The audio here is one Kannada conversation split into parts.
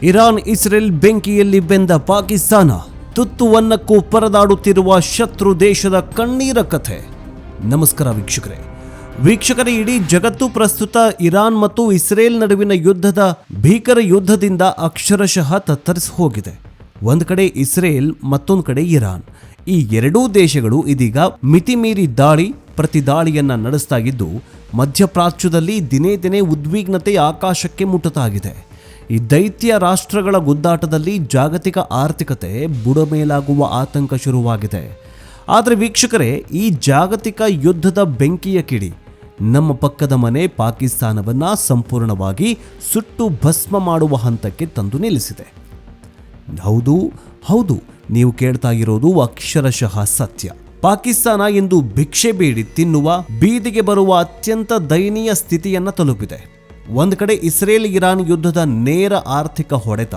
ಇರಾನ್ ಇಸ್ರೇಲ್ ಬೆಂಕಿಯಲ್ಲಿ ಬೆಂದ ಪಾಕಿಸ್ತಾನ, ತುತ್ತುವನ್ನಕ್ಕೂ ಪರದಾಡುತ್ತಿರುವ ಶತ್ರು ದೇಶದ ಕಣ್ಣೀರ ಕಥೆ. ನಮಸ್ಕಾರ ವೀಕ್ಷಕರೇ, ಇಡೀ ಜಗತ್ತು ಪ್ರಸ್ತುತ ಇರಾನ್ ಮತ್ತು ಇಸ್ರೇಲ್ ನಡುವಿನ ಭೀಕರ ಯುದ್ಧದಿಂದ ಅಕ್ಷರಶಃ ತತ್ತರಿಸಿ ಹೋಗಿದೆ. ಒಂದು ಕಡೆ ಇಸ್ರೇಲ್, ಮತ್ತೊಂದು ಕಡೆ ಇರಾನ್. ಈ ಎರಡೂ ದೇಶಗಳು ಇದೀಗ ಮಿತಿಮೀರಿ ಪ್ರತಿದಾಳಿಯನ್ನ ನಡೆಸ್ತಾ ಇದ್ದು, ಮಧ್ಯಪ್ರಾಚ್ಯದಲ್ಲಿ ದಿನೇ ದಿನೇ ಉದ್ವಿಗ್ನತೆ ಆಕಾಶಕ್ಕೆ ಮುಟ್ಟುತ್ತಾಗಿದೆ. ಈ ದೈತ್ಯ ರಾಷ್ಟ್ರಗಳ ಗುದ್ದಾಟದಲ್ಲಿ ಜಾಗತಿಕ ಆರ್ಥಿಕತೆ ಬುಡಮೇಲಾಗುವ ಆತಂಕ ಶುರುವಾಗಿದೆ. ಆದರೆ ವೀಕ್ಷಕರೇ, ಈ ಜಾಗತಿಕ ಯುದ್ಧದ ಬೆಂಕಿಯ ಕಿಡಿ ನಮ್ಮ ಪಕ್ಕದ ಮನೆ ಪಾಕಿಸ್ತಾನವನ್ನ ಸಂಪೂರ್ಣವಾಗಿ ಸುಟ್ಟು ಭಸ್ಮ ಮಾಡುವ ಹಂತಕ್ಕೆ ತಂದು ನಿಲ್ಲಿಸಿದೆ. ಹೌದು, ನೀವು ಕೇಳ್ತಾ ಇರೋದು ಅಕ್ಷರಶಃ ಸತ್ಯ. ಪಾಕಿಸ್ತಾನ ಇಂದು ಭಿಕ್ಷೆ ಬೇಡಿ ತಿನ್ನುವ, ಬೀದಿಗೆ ಬರುವ ಅತ್ಯಂತ ದಯನೀಯ ಸ್ಥಿತಿಯನ್ನ ತಲುಪಿದೆ. ಒಂದು ಕಡೆ ಇಸ್ರೇಲ್ ಇರಾನ್ ಯುದ್ಧದ ನೇರ ಆರ್ಥಿಕ ಹೊಡೆತ,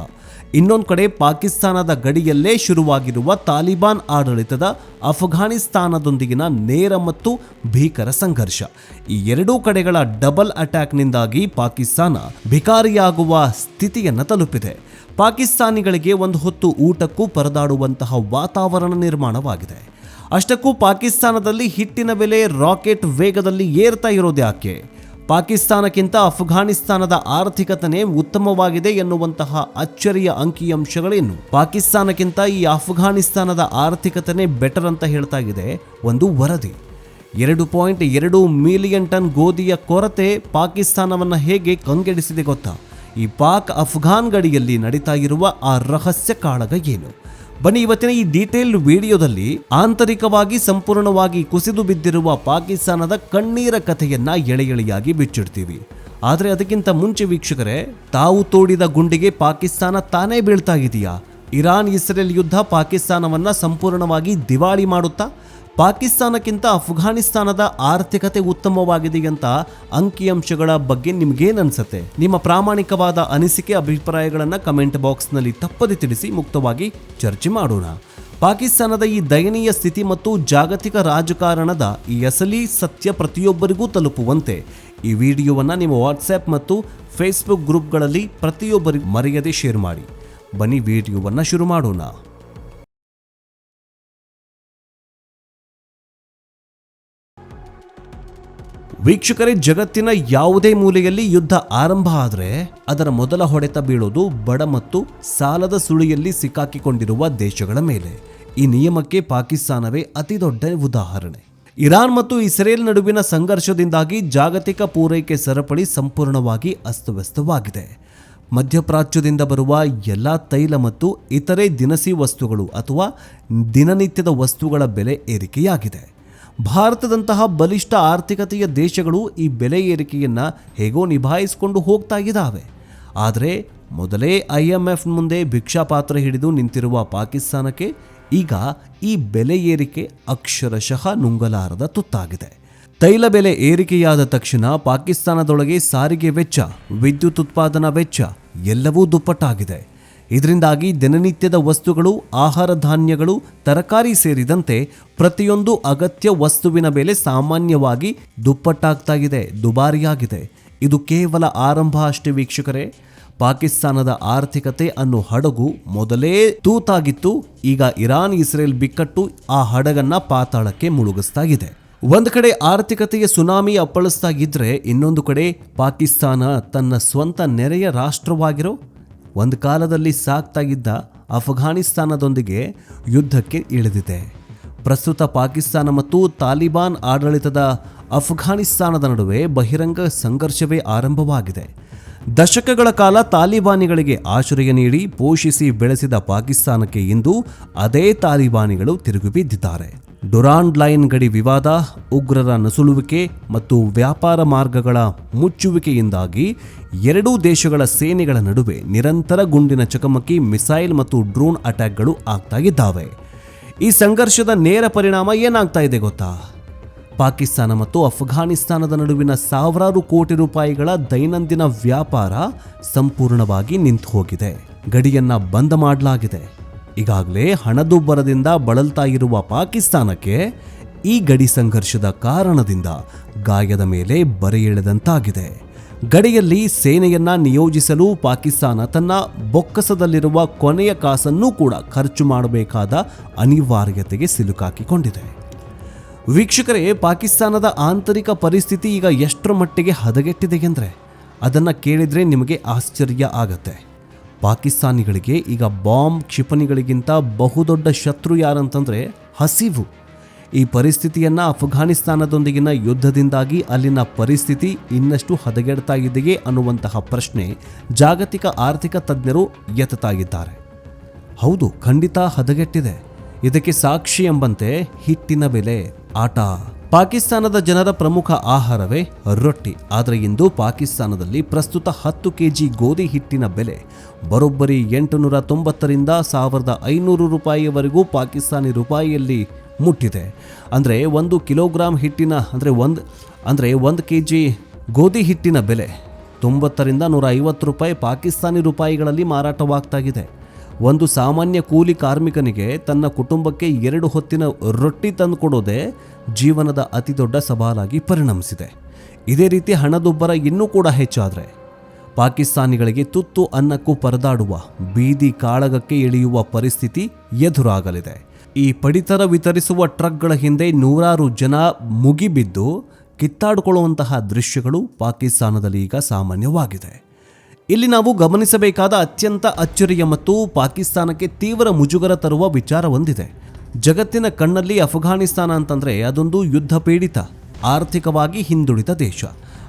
ಇನ್ನೊಂದು ಕಡೆ ಪಾಕಿಸ್ತಾನದ ಗಡಿಯಲ್ಲೇ ಶುರುವಾಗಿರುವ ತಾಲಿಬಾನ್ ಆಡಳಿತದ ಅಫ್ಘಾನಿಸ್ತಾನದೊಂದಿಗಿನ ನೇರ ಮತ್ತು ಭೀಕರ ಸಂಘರ್ಷ. ಈ ಎರಡೂ ಕಡೆಗಳ ಡಬಲ್ ಅಟ್ಯಾಕ್ನಿಂದಾಗಿ ಪಾಕಿಸ್ತಾನ ಭಿಕಾರಿಯಾಗುವ ಸ್ಥಿತಿಯನ್ನು ತಲುಪಿದೆ. ಪಾಕಿಸ್ತಾನಿಗಳಿಗೆ ಒಂದು ಹೊತ್ತು ಊಟಕ್ಕೂ ಪರದಾಡುವಂತಹ ವಾತಾವರಣ ನಿರ್ಮಾಣವಾಗಿದೆ. ಅಷ್ಟಕ್ಕೂ ಪಾಕಿಸ್ತಾನದಲ್ಲಿ ಹಿಟ್ಟಿನ ಬೆಲೆ ರಾಕೆಟ್ ವೇಗದಲ್ಲಿ ಏರ್ತಾ ಇರೋದ್ಯಾಕೆ? ಪಾಕಿಸ್ತಾನಕ್ಕಿಂತ ಅಫ್ಘಾನಿಸ್ತಾನದ ಆರ್ಥಿಕತೆ ಉತ್ತಮವಾಗಿದೆ ಎನ್ನುವಂತಹ ಅಚ್ಚರಿಯ ಅಂಕಿಅಂಶಗಳೇನು? ಪಾಕಿಸ್ತಾನಕ್ಕಿಂತ ಈ ಅಫ್ಘಾನಿಸ್ತಾನದ ಆರ್ಥಿಕತೆ ಬೆಟರ್ ಅಂತ ಹೇಳ್ತಾ ಇದೆ ಒಂದು ವರದಿ. 2.2 ಮಿಲಿಯನ್ ಟನ್ ಗೋಧಿಯ ಕೊರತೆ ಪಾಕಿಸ್ತಾನವನ್ನು ಹೇಗೆ ಕಂಗೆಡಿಸಿದೆ ಗೊತ್ತಾ? ಈ ಪಾಕ್ ಅಫ್ಘಾನ್ ಗಡಿಯಲ್ಲಿ ನಡೀತಾ ಇರುವ ಆ ರಹಸ್ಯ ಕಾಳಗ ಏನು? ಬನ್ನಿ, ಇವತ್ತಿನ ಈ ಡೀಟೇಲ್ ವಿಡಿಯೋದಲ್ಲಿ ಆಂತರಿಕವಾಗಿ ಸಂಪೂರ್ಣವಾಗಿ ಕುಸಿದು ಬಿದ್ದಿರುವ ಪಾಕಿಸ್ತಾನದ ಕಣ್ಣೀರ ಕಥೆಯನ್ನ ಎಳೆಯಾಗಿ ಬಿಚ್ಚಿಡ್ತೀವಿ. ಆದರೆ ಅದಕ್ಕಿಂತ ಮುಂಚೆ ವೀಕ್ಷಕರೇ, ತಾವು ತೋಡಿದ ಗುಂಡಿಗೆ ಪಾಕಿಸ್ತಾನ ತಾನೇ ಬೀಳ್ತಾ ಇದೆಯಾ? ಇರಾನ್ ಇಸ್ರೇಲ್ ಯುದ್ಧ ಪಾಕಿಸ್ತಾನವನ್ನ ಸಂಪೂರ್ಣವಾಗಿ ದಿವಾಳಿ ಮಾಡುತ್ತಾ? ಪಾಕಿಸ್ತಾನಕ್ಕಿಂತ ಅಫ್ಘಾನಿಸ್ತಾನದ ಆರ್ಥಿಕತೆ ಉತ್ತಮವಾಗಿದೆ ಅಂತ ಅಂಕಿಅಂಶಗಳ ಬಗ್ಗೆ ನಿಮ್ಗೇನನ್ಸುತ್ತೆ? ನಿಮ್ಮ ಪ್ರಾಮಾಣಿಕವಾದ ಅನಿಸಿಕೆ, ಅಭಿಪ್ರಾಯಗಳನ್ನು ಕಮೆಂಟ್ ಬಾಕ್ಸ್ನಲ್ಲಿ ತಪ್ಪದೆ ತಿಳಿಸಿ, ಮುಕ್ತವಾಗಿ ಚರ್ಚೆ ಮಾಡೋಣ. ಪಾಕಿಸ್ತಾನದ ಈ ದಯನೀಯ ಸ್ಥಿತಿ ಮತ್ತು ಜಾಗತಿಕ ರಾಜಕಾರಣದ ಈ ಅಸಲಿ ಸತ್ಯ ಪ್ರತಿಯೊಬ್ಬರಿಗೂ ತಲುಪುವಂತೆ ಈ ವಿಡಿಯೋವನ್ನು ನಿಮ್ಮ ವಾಟ್ಸ್ಆ್ಯಪ್ ಮತ್ತು ಫೇಸ್ಬುಕ್ ಗ್ರೂಪ್ಗಳಲ್ಲಿ ಪ್ರತಿಯೊಬ್ಬರಿಗೂ ಮರೆಯದೆ ಶೇರ್ ಮಾಡಿ. ಬನ್ನಿ, ವಿಡಿಯೋವನ್ನು ಶುರು ಮಾಡೋಣ. ವೀಕ್ಷಕರೇ, ಜಗತ್ತಿನ ಯಾವುದೇ ಮೂಲೆಯಲ್ಲಿ ಯುದ್ಧ ಆರಂಭ ಆದರೆ ಅದರ ಮೊದಲ ಹೊಡೆತ ಬೀಳೋದು ಬಡ ಮತ್ತು ಸಾಲದ ಸುಳಿಯಲ್ಲಿ ಸಿಕ್ಕಾಕಿಕೊಂಡಿರುವ ದೇಶಗಳ ಮೇಲೆ. ಈ ನಿಯಮಕ್ಕೆ ಪಾಕಿಸ್ತಾನವೇ ಅತಿ ದೊಡ್ಡ ಉದಾಹರಣೆ. ಇರಾನ್ ಮತ್ತು ಇಸ್ರೇಲ್ ನಡುವಿನ ಸಂಘರ್ಷದಿಂದಾಗಿ ಜಾಗತಿಕ ಪೂರೈಕೆ ಸರಪಳಿ ಸಂಪೂರ್ಣವಾಗಿ ಅಸ್ತವ್ಯಸ್ತವಾಗಿದೆ. ಮಧ್ಯಪ್ರಾಚ್ಯದಿಂದ ಬರುವ ಎಲ್ಲ ತೈಲ ಮತ್ತು ಇತರೆ ದಿನಸಿ ವಸ್ತುಗಳು ಅಥವಾ ದಿನನಿತ್ಯದ ವಸ್ತುಗಳ ಬೆಲೆ ಏರಿಕೆಯಾಗಿದೆ. ಭಾರತದಂತಹ ಬಲಿಷ್ಠ ಆರ್ಥಿಕತೆಯ ದೇಶಗಳು ಈ ಬೆಲೆ ಏರಿಕೆಯನ್ನು ಹೇಗೋ ನಿಭಾಯಿಸಿಕೊಂಡು ಹೋಗ್ತಾ ಇದ್ದಾವೆ. ಆದರೆ ಮೊದಲೇ IMF ಮುಂದೆ ಭಿಕ್ಷಾಪಾತ್ರ ಹಿಡಿದು ನಿಂತಿರುವ ಪಾಕಿಸ್ತಾನಕ್ಕೆ ಈಗ ಈ ಬೆಲೆ ಏರಿಕೆ ಅಕ್ಷರಶಃ ನುಂಗಲಾರದ ತುತ್ತಾಗಿದೆ. ತೈಲ ಬೆಲೆ ಏರಿಕೆಯಾದ ತಕ್ಷಣ ಪಾಕಿಸ್ತಾನದೊಳಗೆ ಸಾರಿಗೆ ವೆಚ್ಚ, ವಿದ್ಯುತ್ ಉತ್ಪಾದನಾ ವೆಚ್ಚ ಎಲ್ಲವೂ ದುಪ್ಪಟ್ಟಾಗಿದೆ. ಇದರಿಂದಾಗಿ ದಿನನಿತ್ಯದ ವಸ್ತುಗಳು, ಆಹಾರ ಧಾನ್ಯಗಳು, ತರಕಾರಿ ಸೇರಿದಂತೆ ಪ್ರತಿಯೊಂದು ಅಗತ್ಯ ವಸ್ತುವಿನ ಬೆಲೆ ಸಾಮಾನ್ಯವಾಗಿ ದುಪ್ಪಟ್ಟಾಗ್ತಾ ಇದೆ, ದುಬಾರಿಯಾಗಿದೆ. ಇದು ಕೇವಲ ಆರಂಭ ಅಷ್ಟೇ ವೀಕ್ಷಕರೇ. ಪಾಕಿಸ್ತಾನದ ಆರ್ಥಿಕತೆ ಅನ್ನೋ ಹಡಗು ಮೊದಲೇ ತೂತಾಗಿತ್ತು. ಈಗ ಇರಾನ್ ಇಸ್ರೇಲ್ ಬಿಕ್ಕಟ್ಟು ಆ ಹಡಗನ್ನ ಪಾತಾಳಕ್ಕೆ ಮುಳುಗಿಸ್ತಾ ಇದೆ. ಒಂದು ಕಡೆ ಆರ್ಥಿಕತೆಯ ಸುನಾಮಿ ಅಪ್ಪಳಿಸ್ತಾ ಇದ್ರೆ, ಇನ್ನೊಂದು ಕಡೆ ಪಾಕಿಸ್ತಾನ ತನ್ನ ಸ್ವಂತ ನೆರೆಯ ರಾಷ್ಟ್ರವಾಗಿರೋ ಒಂದು ಕಾಲದಲ್ಲಿ ಸಾಗ್ತಾ ಇದ್ದ ಅಫ್ಘಾನಿಸ್ತಾನದೊಂದಿಗೆ ಯುದ್ಧಕ್ಕೆ ಇಳಿದಿದೆ. ಪ್ರಸ್ತುತ ಪಾಕಿಸ್ತಾನ ಮತ್ತು ತಾಲಿಬಾನ್ ಆಡಳಿತದ ಅಫ್ಘಾನಿಸ್ತಾನದ ನಡುವೆ ಬಹಿರಂಗ ಸಂಘರ್ಷವೇ ಆರಂಭವಾಗಿದೆ. ದಶಕಗಳ ಕಾಲ ತಾಲಿಬಾನಿಗಳಿಗೆ ಆಶ್ರಯ ನೀಡಿ ಪೋಷಿಸಿ ಬೆಳೆಸಿದ ಪಾಕಿಸ್ತಾನಕ್ಕೆ ಇಂದು ಅದೇ ತಾಲಿಬಾನಿಗಳು ತಿರುಗಿ ಬಿದ್ದಿದ್ದಾರೆ. ಡುರಾಂಡ್ ಲೈನ್ ಗಡಿ ವಿವಾದ, ಉಗ್ರರ ನುಸುಳುವಿಕೆ ಮತ್ತು ವ್ಯಾಪಾರ ಮಾರ್ಗಗಳ ಮುಚ್ಚುವಿಕೆಯಿಂದಾಗಿ ಎರಡೂ ದೇಶಗಳ ಸೇನೆಗಳ ನಡುವೆ ನಿರಂತರ ಗುಂಡಿನ ಚಕಮಕಿ, ಮಿಸೈಲ್ ಮತ್ತು ಡ್ರೋನ್ ಅಟ್ಯಾಕ್ಗಳು ಆಗ್ತಾ ಇದ್ದಾವೆ. ಈ ಸಂಘರ್ಷದ ನೇರ ಪರಿಣಾಮ ಏನಾಗ್ತಾ ಇದೆ ಗೊತ್ತಾ? ಪಾಕಿಸ್ತಾನ ಮತ್ತು ಅಫ್ಘಾನಿಸ್ತಾನದ ನಡುವಿನ ಸಾವಿರಾರು ಕೋಟಿ ರೂಪಾಯಿಗಳ ದೈನಂದಿನ ವ್ಯಾಪಾರ ಸಂಪೂರ್ಣವಾಗಿ ನಿಂತು ಹೋಗಿದೆ. ಗಡಿಯನ್ನ ಬಂದ್ ಮಾಡಲಾಗಿದೆ. ಈಗಾಗಲೇ ಹಣದುಬ್ಬರದಿಂದ ಬಳಲ್ತಾ ಇರುವ ಪಾಕಿಸ್ತಾನಕ್ಕೆ ಈ ಗಡಿ ಸಂಘರ್ಷದ ಕಾರಣದಿಂದ ಗಾಯದ ಮೇಲೆ ಬರೆ ಎಳೆದಂತಾಗಿದೆ. ಗಡಿಯಲ್ಲಿ ಸೇನೆಯನ್ನ ನಿಯೋಜಿಸಲು ಪಾಕಿಸ್ತಾನ ತನ್ನ ಬೊಕ್ಕಸದಲ್ಲಿರುವ ಕೊನೆಯ ಕಾಸನ್ನೂ ಕೂಡ ಖರ್ಚು ಮಾಡಬೇಕಾದ ಅನಿವಾರ್ಯತೆಗೆ ಸಿಲುಕಾಕಿಕೊಂಡಿದೆ. ವೀಕ್ಷಕರೇ, ಪಾಕಿಸ್ತಾನದ ಆಂತರಿಕ ಪರಿಸ್ಥಿತಿ ಈಗ ಎಷ್ಟರ ಮಟ್ಟಿಗೆ ಹದಗೆಟ್ಟಿದೆ ಅಂದರೆ ಅದನ್ನು ಕೇಳಿದರೆ ನಿಮಗೆ ಆಶ್ಚರ್ಯ ಆಗತ್ತೆ. ಪಾಕಿಸ್ತಾನಿಗಳಿಗೆ ಈಗ ಬಾಂಬ್ ಕ್ಷಿಪಣಿಗಳಿಗಿಂತ ಬಹುದೊಡ್ಡ ಶತ್ರು ಯಾರಂತಂದರೆ ಹಸಿವು. ಈ ಪರಿಸ್ಥಿತಿಯನ್ನು ಅಫ್ಘಾನಿಸ್ತಾನದೊಂದಿಗಿನ ಯುದ್ಧದಿಂದಾಗಿ ಅಲ್ಲಿನ ಪರಿಸ್ಥಿತಿ ಇನ್ನಷ್ಟು ಹದಗೆಡ್ತಾ ಇದೆಯೇ ಅನ್ನುವಂತಹ ಪ್ರಶ್ನೆ ಜಾಗತಿಕ ಆರ್ಥಿಕ ತಜ್ಞರು ಎತ್ತುತ್ತಾ ಇದ್ದಾರೆ. ಹೌದು, ಖಂಡಿತ ಹದಗೆಟ್ಟಿದೆ. ಇದಕ್ಕೆ ಸಾಕ್ಷಿ ಎಂಬಂತೆ ಹಿಟ್ಟಿನ ಬೆಲೆ ಆಟ. ಪಾಕಿಸ್ತಾನದ ಜನರ ಪ್ರಮುಖ ಆಹಾರವೇ ರೊಟ್ಟಿ. ಆದರೆ ಇಂದು ಪಾಕಿಸ್ತಾನದಲ್ಲಿ ಪ್ರಸ್ತುತ 10 ಕೆಜಿ ಗೋಧಿ ಹಿಟ್ಟಿನ ಬೆಲೆ ಬರೋಬ್ಬರಿ 890ರಿಂದ 1500 ರೂಪಾಯಿವರೆಗೂ ಪಾಕಿಸ್ತಾನಿ ರೂಪಾಯಿಯಲ್ಲಿ ಮುಟ್ಟಿದೆ. ಅಂದರೆ 1 ಕಿಲೋಗ್ರಾಂ ಹಿಟ್ಟಿನ ಅಂದರೆ 1 ಕೆಜಿ ಗೋಧಿ ಹಿಟ್ಟಿನ ಬೆಲೆ 90ರಿಂದ 150 ರೂಪಾಯಿ ಪಾಕಿಸ್ತಾನಿ ರೂಪಾಯಿಗಳಲ್ಲಿ ಮಾರಾಟವಾಗ್ತಾ ಇದೆ. ಒಂದು ಸಾಮಾನ್ಯ ಕೂಲಿ ಕಾರ್ಮಿಕನಿಗೆ ತನ್ನ ಕುಟುಂಬಕ್ಕೆ 2 ಹೊತ್ತಿನ ರೊಟ್ಟಿ ತಂದುಕೊಡೋದೇ ಜೀವನದ ಅತಿ ದೊಡ್ಡ ಸವಾಲಾಗಿ ಪರಿಣಮಿಸಿದೆ. ಇದೇ ರೀತಿ ಹಣದುಬ್ಬರ ಇನ್ನೂ ಕೂಡ ಹೆಚ್ಚಾದರೆ ಪಾಕಿಸ್ತಾನಿಗಳಿಗೆ ತುತ್ತು ಅನ್ನಕ್ಕೂ ಪರದಾಡುವ ಬೀದಿ ಕಾಳಗಕ್ಕೆ ಇಳಿಯುವ ಪರಿಸ್ಥಿತಿ ಎದುರಾಗಲಿದೆ. ಈ ಪಡಿತರ ವಿತರಿಸುವ ಟ್ರಕ್ಗಳ ಹಿಂದೆ ನೂರಾರು ಜನ ಮುಗಿಬಿದ್ದು ಕಿತ್ತಾಡಿಕೊಳ್ಳುವಂತಹ ದೃಶ್ಯಗಳು ಪಾಕಿಸ್ತಾನದಲ್ಲಿ ಈಗ ಸಾಮಾನ್ಯವಾಗಿದೆ. ಇಲ್ಲಿ ನಾವು ಗಮನಿಸಬೇಕಾದ ಅತ್ಯಂತ ಅಚ್ಚರಿಯ ಮತ್ತು ಪಾಕಿಸ್ತಾನಕ್ಕೆ ತೀವ್ರ ಮುಜುಗರ ತರುವ ವಿಚಾರ ಒಂದಿದೆ. ಜಗತ್ತಿನ ಕಣ್ಣಲ್ಲಿ ಅಫ್ಘಾನಿಸ್ತಾನ ಅಂತಂದರೆ ಅದೊಂದು ಯುದ್ಧ ಪೀಡಿತ, ಆರ್ಥಿಕವಾಗಿ ಹಿಂದುಳಿದ ದೇಶ.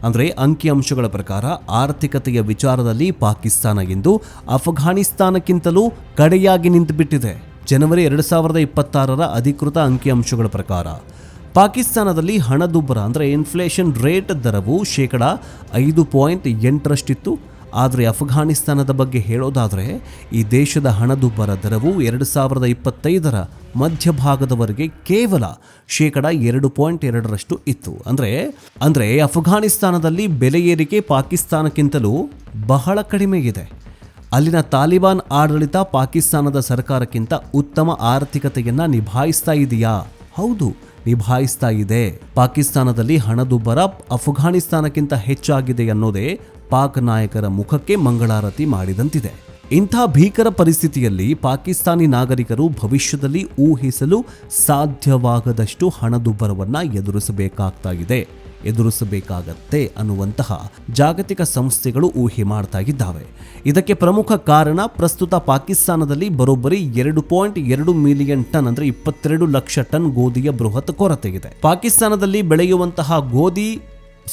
ಅಂದರೆ ಅಂಕಿಅಂಶಗಳ ಪ್ರಕಾರ ಆರ್ಥಿಕತೆಯ ವಿಚಾರದಲ್ಲಿ ಪಾಕಿಸ್ತಾನ ಇಂದು ಅಫ್ಘಾನಿಸ್ತಾನಕ್ಕಿಂತಲೂ ಕಡೆಯಾಗಿ ನಿಂತುಬಿಟ್ಟಿದೆ. ಜನವರಿ 2026ರ ಅಧಿಕೃತ ಅಂಕಿಅಂಶಗಳ ಪ್ರಕಾರ ಪಾಕಿಸ್ತಾನದಲ್ಲಿ ಹಣದುಬ್ಬರ ಅಂದರೆ ಇನ್ಫ್ಲೇಷನ್ ರೇಟ್ ದರವು 5.8ರಷ್ಟಿತ್ತು. ಆದರೆ ಅಫ್ಘಾನಿಸ್ತಾನದ ಬಗ್ಗೆ ಹೇಳೋದಾದರೆ ಈ ದೇಶದ ಹಣದುಬ್ಬರ ದರವು 2025ರ ಮಧ್ಯಭಾಗದವರೆಗೆ ಕೇವಲ 2.2ರಷ್ಟು ಇತ್ತು. ಅಂದರೆ ಅಫ್ಘಾನಿಸ್ತಾನದಲ್ಲಿ ಬೆಲೆ ಏರಿಕೆ ಪಾಕಿಸ್ತಾನಕ್ಕಿಂತಲೂ ಬಹಳ ಕಡಿಮೆ ಇದೆ. ಅಲ್ಲಿನ ತಾಲಿಬಾನ್ ಆಡಳಿತ ಪಾಕಿಸ್ತಾನದ ಸರ್ಕಾರಕ್ಕಿಂತ ಉತ್ತಮ ಆರ್ಥಿಕತೆಯನ್ನು ನಿಭಾಯಿಸ್ತಾ ಇದೆಯಾ? ಹೌದು, ನಿಭಾಯಿಸ್ತಾ ಇದೆ. ಪಾಕಿಸ್ತಾನದಲ್ಲಿ ಹಣದುಬ್ಬರ ಅಫ್ಘಾನಿಸ್ತಾನಕ್ಕಿಂತ ಹೆಚ್ಚಾಗಿದೆ ಅನ್ನೋದೇ ಪಾಕ್ ನಾಯಕರ ಮುಖಕ್ಕೆ ಮಂಗಳಾರತಿ ಮಾಡಿದಂತಿದೆ. ಇಂಥ ಭೀಕರ ಪರಿಸ್ಥಿತಿಯಲ್ಲಿ ಪಾಕಿಸ್ತಾನಿ ನಾಗರಿಕರು ಭವಿಷ್ಯದಲ್ಲಿ ಊಹಿಸಲು ಸಾಧ್ಯವಾಗದಷ್ಟು ಹಣದುಬ್ಬರವನ್ನು ಎದುರಿಸಬೇಕಾಗತ್ತೆ ಅನ್ನುವಂತಹ ಜಾಗತಿಕ ಸಂಸ್ಥೆಗಳು ಊಹೆ ಮಾಡ್ತಾ ಇದ್ದಾವೆ. ಇದಕ್ಕೆ ಪ್ರಮುಖ ಕಾರಣ ಪ್ರಸ್ತುತ ಪಾಕಿಸ್ತಾನದಲ್ಲಿ ಬರೋಬ್ಬರಿ 2.2 ಮಿಲಿಯನ್ ಟನ್ ಅಂದರೆ 22 ಲಕ್ಷ ಟನ್ ಗೋಧಿಯ ಬೃಹತ್ ಕೊರತೆ ಇದೆ. ಪಾಕಿಸ್ತಾನದಲ್ಲಿ ಬೆಳೆಯುವಂತಹ ಗೋಧಿ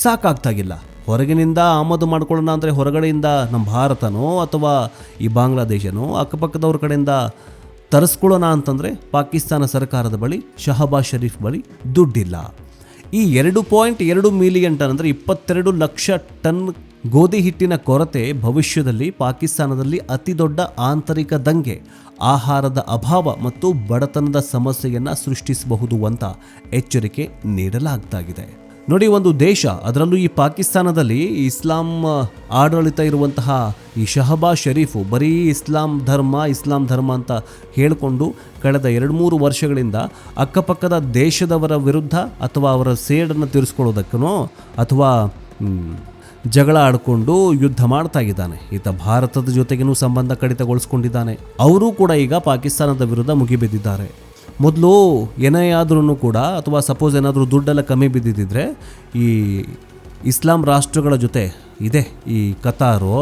ಸಾಕಾಗ್ತಾಗಿಲ್ಲ. ಹೊರಗಿನಿಂದ ಆಮದು ಮಾಡ್ಕೊಳ್ಳೋಣ ಅಂದರೆ ಹೊರಗಡೆಯಿಂದ ನಮ್ಮ ಭಾರತನೋ ಅಥವಾ ಈ ಬಾಂಗ್ಲಾದೇಶನೋ ಅಕ್ಕಪಕ್ಕದವ್ರ ಕಡೆಯಿಂದ ತರಿಸ್ಕೊಳ್ಳೋಣ ಅಂತಂದರೆ ಪಾಕಿಸ್ತಾನ ಸರ್ಕಾರದ ಬಳಿ, ಶಹಬಾಜ್ ಶರೀಫ್ ಬಳಿ ದುಡ್ಡಿಲ್ಲ. ಈ 2.2 ಮಿಲಿಯನ್ ಟನ್ ಅಂದರೆ 22 ಲಕ್ಷ ಟನ್ ಗೋಧಿ ಹಿಟ್ಟಿನ ಕೊರತೆ ಭವಿಷ್ಯದಲ್ಲಿ ಪಾಕಿಸ್ತಾನದಲ್ಲಿ ಅತಿ ದೊಡ್ಡ ಆಂತರಿಕ ದಂಗೆ, ಆಹಾರದ ಅಭಾವ ಮತ್ತು ಬಡತನದ ಸಮಸ್ಯೆಯನ್ನು ಸೃಷ್ಟಿಸಬಹುದು ಅಂತ ಎಚ್ಚರಿಕೆ ನೀಡಲಾಗ್ತಾಗಿದೆ. ನೋಡಿ, ಒಂದು ದೇಶ, ಅದರಲ್ಲೂ ಈ ಪಾಕಿಸ್ತಾನದಲ್ಲಿ ಇಸ್ಲಾಂ ಆಡಳಿತ ಇರುವಂತಹ ಈ ಶಹಬಾಜ್ ಶರೀಫು ಬರೀ ಇಸ್ಲಾಂ ಧರ್ಮ ಅಂತ ಹೇಳಿಕೊಂಡು ಕಳೆದ 2-3 ವರ್ಷಗಳಿಂದ ಅಕ್ಕಪಕ್ಕದ ದೇಶದವರ ವಿರುದ್ಧ ಅಥವಾ ಅವರ ಸೇಡನ್ನು ತೀರಿಸ್ಕೊಳ್ಳೋದಕ್ಕನೋ ಅಥವಾ ಜಗಳ ಆಡಿಕೊಂಡು ಯುದ್ಧ ಮಾಡ್ತಾ ಇದ್ದಾನೆ. ಈತ ಭಾರತದ ಜೊತೆಗೇನೂ ಸಂಬಂಧ ಕಡಿತಗೊಳಿಸ್ಕೊಂಡಿದ್ದಾನೆ. ಅವರೂ ಕೂಡ ಈಗ ಪಾಕಿಸ್ತಾನದ ವಿರುದ್ಧ ಮುಗಿಬಿದ್ದಿದ್ದಾರೆ. ಮೊದಲು ಏನೇ ಆದ್ರೂ ಕೂಡ ಅಥವಾ ಸಪೋಸ್ ಏನಾದರೂ ದುಡ್ಡೆಲ್ಲ ಕಮ್ಮಿ ಬಿದ್ದಿದ್ದರೆ ಈ ಇಸ್ಲಾಂ ರಾಷ್ಟ್ರಗಳ ಜೊತೆ ಇದೆ, ಈ ಕತಾರೋ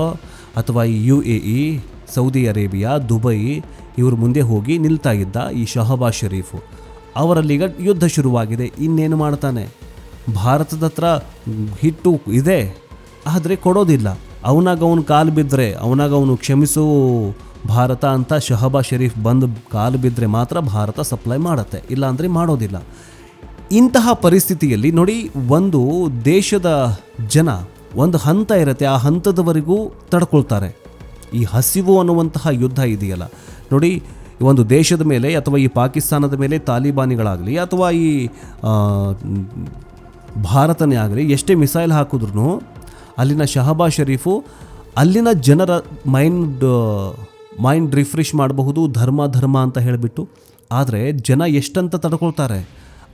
ಅಥವಾ ಈ UAE, ಸೌದಿ ಅರೇಬಿಯಾ, ದುಬೈ ಇವರು ಮುಂದೆ ಹೋಗಿ ನಿಲ್ತಾ ಇದ್ದ ಈ ಶಹಬಾಜ್ ಶರೀಫು ಅವರಲ್ಲೀಗ ಯುದ್ಧ ಶುರುವಾಗಿದೆ. ಇನ್ನೇನು ಮಾಡ್ತಾನೆ? ಭಾರತದ ಹತ್ರ ಹಿಟ್ಟು ಇದೆ, ಆದರೆ ಕೊಡೋದಿಲ್ಲ. ಅವನಾಗವನು ಕಾಲು ಬಿದ್ದರೆ ಅವನು ಕ್ಷಮಿಸು ಭಾರತ ಅಂತ ಶಹಬಾಜ್ ಶರೀಫ್ ಬಂದು ಕಾಲು ಬಿದ್ದರೆ ಮಾತ್ರ ಭಾರತ ಸಪ್ಲೈ ಮಾಡುತ್ತೆ, ಇಲ್ಲಾಂದರೆ ಮಾಡೋದಿಲ್ಲ. ಇಂತಹ ಪರಿಸ್ಥಿತಿಯಲ್ಲಿ ನೋಡಿ, ಒಂದು ದೇಶದ ಜನ ಒಂದು ಹಂತ ಇರುತ್ತೆ, ಆ ಹಂತದವರೆಗೂ ತಡ್ಕೊಳ್ತಾರೆ. ಈ ಹಸಿವು ಅನ್ನುವಂತಹ ಯುದ್ಧ ಇದೆಯಲ್ಲ ನೋಡಿ, ಒಂದು ದೇಶದ ಮೇಲೆ ಅಥವಾ ಈ ಪಾಕಿಸ್ತಾನದ ಮೇಲೆ ತಾಲಿಬಾನಿಗಳಾಗಲಿ ಅಥವಾ ಈ ಭಾರತನೇ ಆಗಲಿ ಎಷ್ಟೇ ಮಿಸೈಲ್ ಹಾಕಿದ್ರೂ ಅಲ್ಲಿನ ಶಹಬಾಜ್ ಶರೀಫು ಅಲ್ಲಿನ ಜನರ ಮೈಂಡ್ ರಿಫ್ರೆಶ್ ಮಾಡಬಹುದು, ಧರ್ಮ ಅಂತ ಹೇಳಿಬಿಟ್ಟು. ಆದರೆ ಜನ ಎಷ್ಟಂತ ತಡ್ಕೊಳ್ತಾರೆ?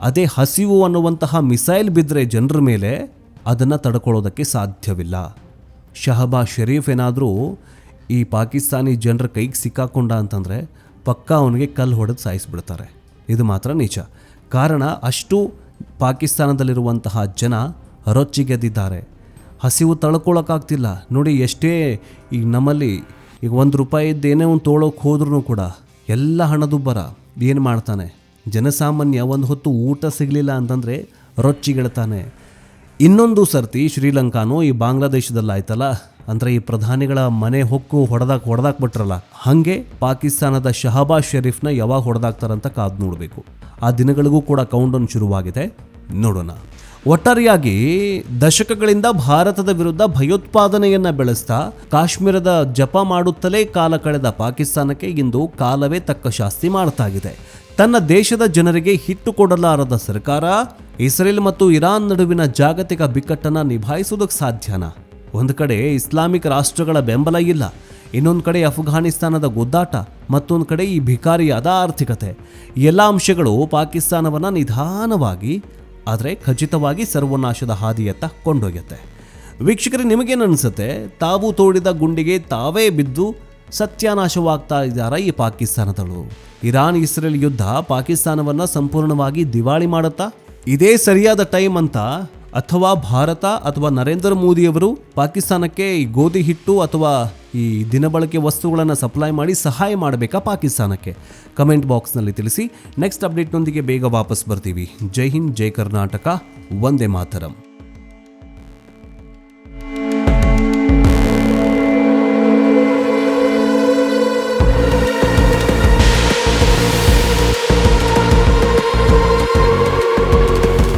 ಅದೇ ಹಸಿವು ಅನ್ನುವಂತಹ ಮಿಸೈಲ್ ಬಿದ್ದರೆ ಜನರ ಮೇಲೆ ಅದನ್ನು ತಡ್ಕೊಳ್ಳೋದಕ್ಕೆ ಸಾಧ್ಯವಿಲ್ಲ. ಶಹಬಾಜ್ ಶರೀಫ್ ಏನಾದರೂ ಈ ಪಾಕಿಸ್ತಾನಿ ಜನರ ಕೈಗೆ ಸಿಕ್ಕಾಕೊಂಡ ಅಂತಂದರೆ ಪಕ್ಕ ಅವನಿಗೆ ಕಲ್ಲು ಹೊಡೆದು ಸಾಯಿಸಿಬಿಡ್ತಾರೆ. ಇದು ಮಾತ್ರ ನಿಜ. ಕಾರಣ ಅಷ್ಟು ಪಾಕಿಸ್ತಾನದಲ್ಲಿರುವಂತಹ ಜನ ರೊಚ್ಚಿಗೆದ್ದಿದ್ದಾರೆ. ಹಸಿವು ತಳ್ಕೊಳ್ಳೋಕ್ಕಾಗ್ತಿಲ್ಲ. ನೋಡಿ, ಎಷ್ಟೇ ಈಗ ನಮ್ಮಲ್ಲಿ ಈಗ ₹1 ಏನೇ ಒಂದು ತೊಗೊಳೋಕೆ ಹೋದ್ರೂ ಕೂಡ ಎಲ್ಲ ಹಣದುಬ್ಬರ. ಏನು ಮಾಡ್ತಾನೆ ಜನಸಾಮಾನ್ಯ? ಒಂದು ಹೊತ್ತು ಊಟ ಸಿಗಲಿಲ್ಲ ಅಂತಂದರೆ ರೊಚ್ಚಿಗೆಳ್ತಾನೆ. ಇನ್ನೊಂದು ಸರ್ತಿ ಶ್ರೀಲಂಕಾನೂ ಈ ಬಾಂಗ್ಲಾದೇಶದಲ್ಲಿ ಆಯ್ತಲ್ಲ, ಅಂದರೆ ಈ ಪ್ರಧಾನಿಗಳ ಮನೆ ಹೊಕ್ಕು ಹೊಡೆದಾಕ್ಬಿಟ್ರಲ್ಲ, ಹಾಗೆ ಪಾಕಿಸ್ತಾನದ ಶಹಬಾಜ್ ಶರೀಫ್ನ ಯಾವಾಗ ಹೊಡೆದಾಕ್ತಾರಂತ ಕಾದು ನೋಡಬೇಕು. ಆ ದಿನಗಳಿಗೂ ಕೂಡ ಕೌಂಟೌನ್ ಶುರುವಾಗಿದೆ, ನೋಡೋಣ. ಒಟ್ಟಾರೆಯಾಗಿ ದಶಕಗಳಿಂದ ಭಾರತದ ವಿರುದ್ಧ ಭಯೋತ್ಪಾದನೆಯನ್ನ ಬೆಳೆಸ್ತಾ ಕಾಶ್ಮೀರದ ಜಪ ಮಾಡುತ್ತಲೇ ಕಾಲ ಕಳೆದ ಪಾಕಿಸ್ತಾನಕ್ಕೆ ಇಂದು ಕಾಲವೇ ತಕ್ಕ ಶಾಸ್ತಿ ಮಾಡ್ತಾಗಿದೆ. ತನ್ನ ದೇಶದ ಜನರಿಗೆ ಹಿಟ್ಟು ಕೊಡಲಾರದ ಸರ್ಕಾರ ಇಸ್ರೇಲ್ ಮತ್ತು ಇರಾನ್ ನಡುವಿನ ಜಾಗತಿಕ ಬಿಕ್ಕಟ್ಟನ್ನು ನಿಭಾಯಿಸುವುದಕ್ಕೆ ಸಾಧ್ಯನಾ? ಒಂದು ಕಡೆ ಇಸ್ಲಾಮಿಕ್ ರಾಷ್ಟ್ರಗಳ ಬೆಂಬಲ ಇಲ್ಲ, ಇನ್ನೊಂದು ಕಡೆ ಅಫ್ಘಾನಿಸ್ತಾನದ ಗುದ್ದಾಟ, ಮತ್ತೊಂದು ಕಡೆ ಈ ಭಿಕಾರಿಯಾದ ಆರ್ಥಿಕತೆ. ಎಲ್ಲ ಅಂಶಗಳು ಪಾಕಿಸ್ತಾನವನ್ನು ನಿಧಾನವಾಗಿ ಆದರೆ ಖಚಿತವಾಗಿ ಸರ್ವನಾಶದ ಹಾದಿಯತ್ತ ಕೊಂಡೊಯ್ಯುತ್ತೆ. ವೀಕ್ಷಕರೇ, ನಿಮಗೇನು ಅನಿಸುತ್ತೆ? ತಾವು ತೋಡಿದ ಗುಂಡಿಗೆ ತಾವೇ ಬಿದ್ದು ಸತ್ಯಾನಾಶವಾಗ್ತಾ ಇದ್ದಾರಾ ಈ ಪಾಕಿಸ್ತಾನದಳು? ಇರಾನ್ ಇಸ್ರೇಲ್ ಯುದ್ಧ ಪಾಕಿಸ್ತಾನವನ್ನು ಸಂಪೂರ್ಣವಾಗಿ ದಿವಾಳಿ ಮಾಡುತ್ತಾ? ಇದೇ ಸರಿಯಾದ ಟೈಮ್ ಅಂತ ಅಥವಾ ಭಾರತ ಅಥವಾ ನರೇಂದ್ರ ಮೋದಿಯವರು ಪಾಕಿಸ್ತಾನಕ್ಕೆ ಈ ಗೋಧಿ ಹಿಟ್ಟು ಅಥವಾ ಈ ದಿನಬಳಕೆ ವಸ್ತುಗಳನ್ನು ಸಪ್ಲೈ ಮಾಡಿ ಸಹಾಯ ಮಾಡಬೇಕಾ ಪಾಕಿಸ್ತಾನಕ್ಕೆ? ಕಮೆಂಟ್ ಬಾಕ್ಸ್ನಲ್ಲಿ ತಿಳಿಸಿ. ನೆಕ್ಸ್ಟ್ ಅಪ್ಡೇಟ್ನೊಂದಿಗೆ ಬೇಗ ವಾಪಸ್ ಬರ್ತೀವಿ. ಜೈ ಹಿಂದ್, ಜೈ ಕರ್ನಾಟಕ, ವಂದೇ ಮಾತರಂ.